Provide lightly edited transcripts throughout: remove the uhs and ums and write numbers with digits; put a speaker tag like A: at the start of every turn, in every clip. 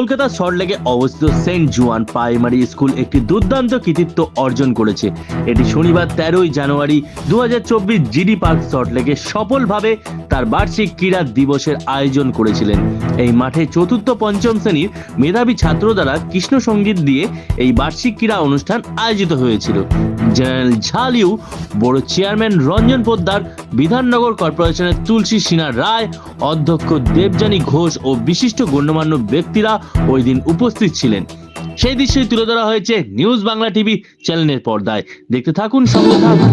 A: কলকাতার সল্টলেকে অবস্থিত সেন্ট জুয়ান primary school একটি দুর্দান্ত কৃতিত্ব অর্জন করেছে। এটি শনিবার 13ই জানুয়ারি 2024 জিডি পার্ক সল্টলেকে সফলভাবে তার বার্ষিক ক্রীড়া দিবসের আয়োজন করেছিলেন। এই মাঠে চতুর্থ পঞ্চম শ্রেণীর মেধাবী ছাত্র দ্বারা কৃষ্ণ সঙ্গীত দিয়ে এই বার্ষিক ক্রীড়া অনুষ্ঠান আয়োজিত হয়েছিল। জেনারেল ঝালিউ, বড় চেয়ারম্যান রঞ্জন পোদ্দার, বিধাননগর কর্পোরেশনের তুলসী সিনহা রায়, অধ্যক্ষ দেবযানী ঘোষ ও বিশিষ্ট গণ্যমান্য ব্যক্তিরা ওই দিন উপস্থিত ছিলেন। সেই দৃশ্যই তুলে ধরা হয়েছে নিউজ বাংলা টিভি চ্যানেলের পর্দায়। দেখতে থাকুন, সঙ্গে থাকুন।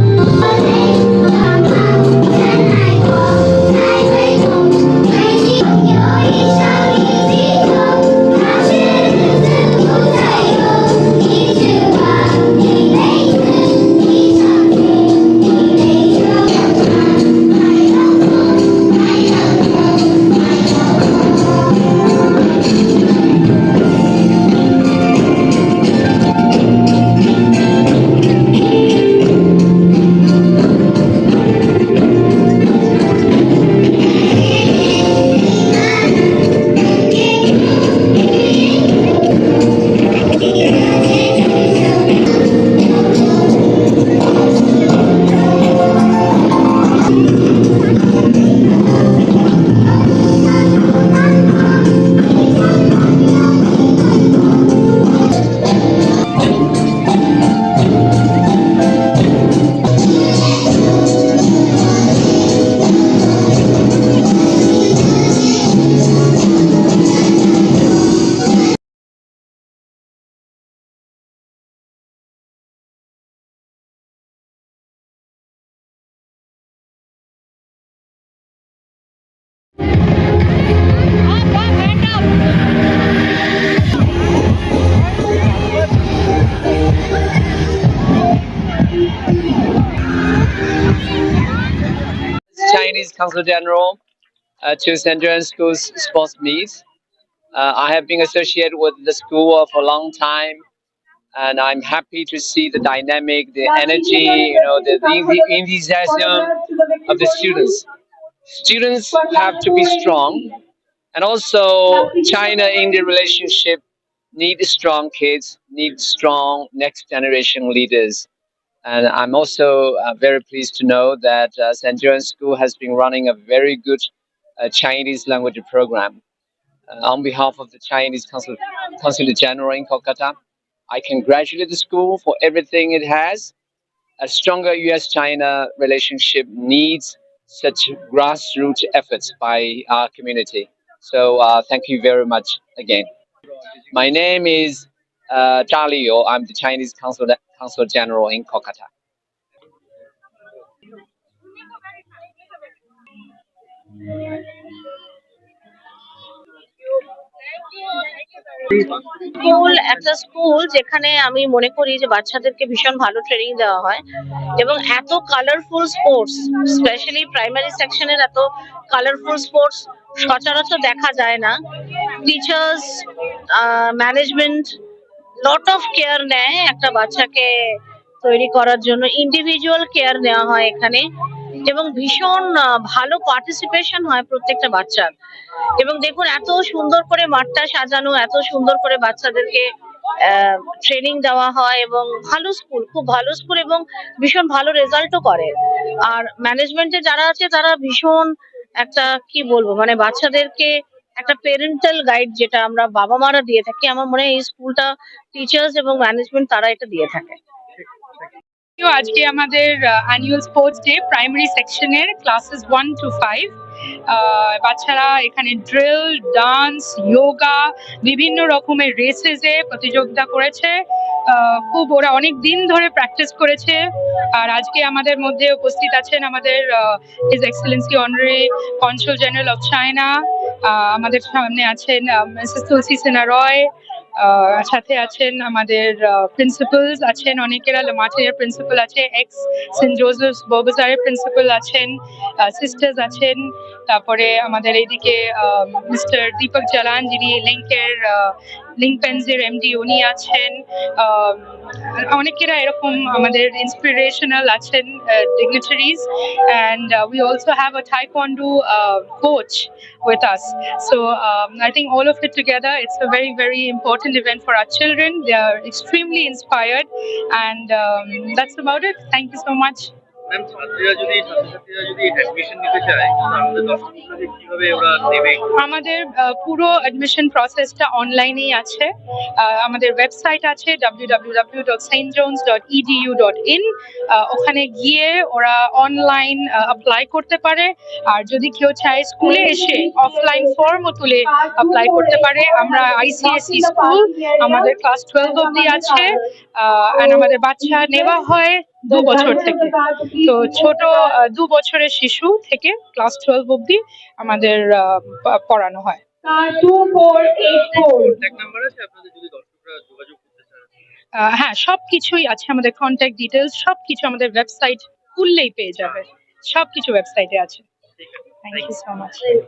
B: Chinese Council General to St. John's School's sports meet. I have been associated with the school for a long time, and I'm happy to see the dynamic, the energy, the enthusiasm of the students. Students have to be strong, and also China-India relationship need strong kids, need strong next generation leaders. And I'm also very pleased to know that St. John's School has been running a very good Chinese language program. On behalf of the Chinese Consulate General in Kolkata, I congratulate the school for everything it has. A stronger US-China relationship needs such grassroots efforts by our community. So thank you very much again. My name is Zha Liu. I'm the Chinese Consul General in Kolkata.
C: School একটা school যেখানে আমি মনে করি যে বাচ্চাদেরকে ভীষণ ভালো training দেওয়া হয় এবং এত কালারফুল স্পোর্টস, স্পেশালি প্রাইমারি সেকশনের এত কালারফুল স্পোর্টস সচরাচর দেখা যায় না। Teachers, management lot of care নেয় একটা বাচ্চাকে তৈরি করার জন্য। ইন্ডিভিজুয়াল কেয়ার নেওয়া হয় এখানে এবং ভীষণ ভালো পার্টিসিপেশন হয় প্রত্যেকটা বাচ্চার। এবং দেখুন, এত সুন্দর করে মাঠটা সাজানো, এত সুন্দর করে বাচ্চাদেরকে ট্রেনিং দেওয়া হয় এবং ভালো স্কুল, খুব ভালো স্কুল এবং ভীষণ ভালো রেজাল্টও করে। আর ম্যানেজমেন্টে যারা আছে তারা ভীষণ একটা কি বলবো, মানে বাচ্চাদেরকে একটা পেরেন্টাল গাইড যেটা আমরা বাবা মারা দিয়ে থাকি, আমার মনে হয় এই স্কুলটা টিচার্স এবং ম্যানেজমেন্ট তারা এটা দিয়ে থাকে।
D: আজকে আমাদের অ্যানুয়াল স্পোর্টস ডে, প্রাইমারি সেকশনের ক্লাসেস 1 to 5 বাচ্চারা এখানে ড্রিল, ডান্স, যোগা, বিভিন্ন রকমের রেসেসে প্রতিযোগিতা করেছে। খুব ওরা অনেক দিন ধরে প্র্যাকটিস করেছে। আর আজকে আমাদের মধ্যে উপস্থিত আছেন আমাদের his Excellency honorary console general of China, আমাদের সামনে আছেন মিসেস তুলসী সিনহা রয়, সাথে আছেন আমাদের প্রিন্সিপালস আছেন, অনেকেরা মাঠের প্রিন্সিপাল আছে, এক্স সেন্ট জোসেফ বৌবাজারের প্রিন্সিপাল আছেন, সিস্টার্স আছেন। তারপরে আমাদের এইদিকে মিস্টার দীপক জালান, যিনি লিঙ্ক পেন্সের এমডি, উনি আছেন। অনেকেরা এরকম আমাদের ইন্সপিরেশনাল আছেন dignitaries. And we also have a taekwondo coach with us. So I think all of it together, it's a very, very important event for our children. They are extremely inspired, and that's about it. Thank you so much.
E: Ma'am, ছাত্রছাত্রীরা যদি admission নিতে চায় আমাদের দর্শকদের কিভাবে ওরা নেবে?
D: আমাদের পুরো অ্যাডমিশন প্রসেসটা অনলাইনেই আছে। আমাদের ওয়েবসাইট আছে www.stjones.edu.in। ওখানে গিয়ে ওরা অনলাইন অ্যাপ্লাই করতে পারে, আর যদি কেউ চায় স্কুলে এসে অফলাইন ফর্মও তুলে অ্যাপ্লাই করতে পারে। আমরা ICSE স্কুল, আমাদের ক্লাস 12 অবধি আছে, and আমাদের বাচ্চা নেওয়া হয় 2 বছর থেকে। তো ছোট 2 বছরের শিশু থেকে ক্লাস 12 অবধি আমাদের পড়ানো হয়।
C: 2484
E: কন্ট্যাক্ট নাম্বার আছে আপনাদের যদি দর্শকরা যোগাযোগ করতে চায়?
D: হ্যাঁ, সবকিছুই আছে, আমাদের কন্ট্যাক্ট ডিটেলস সবকিছু আমাদের ওয়েবসাইট খুললেই পেয়ে যাবে। সবকিছু ওয়েবসাইটে আছে। Thank you so much.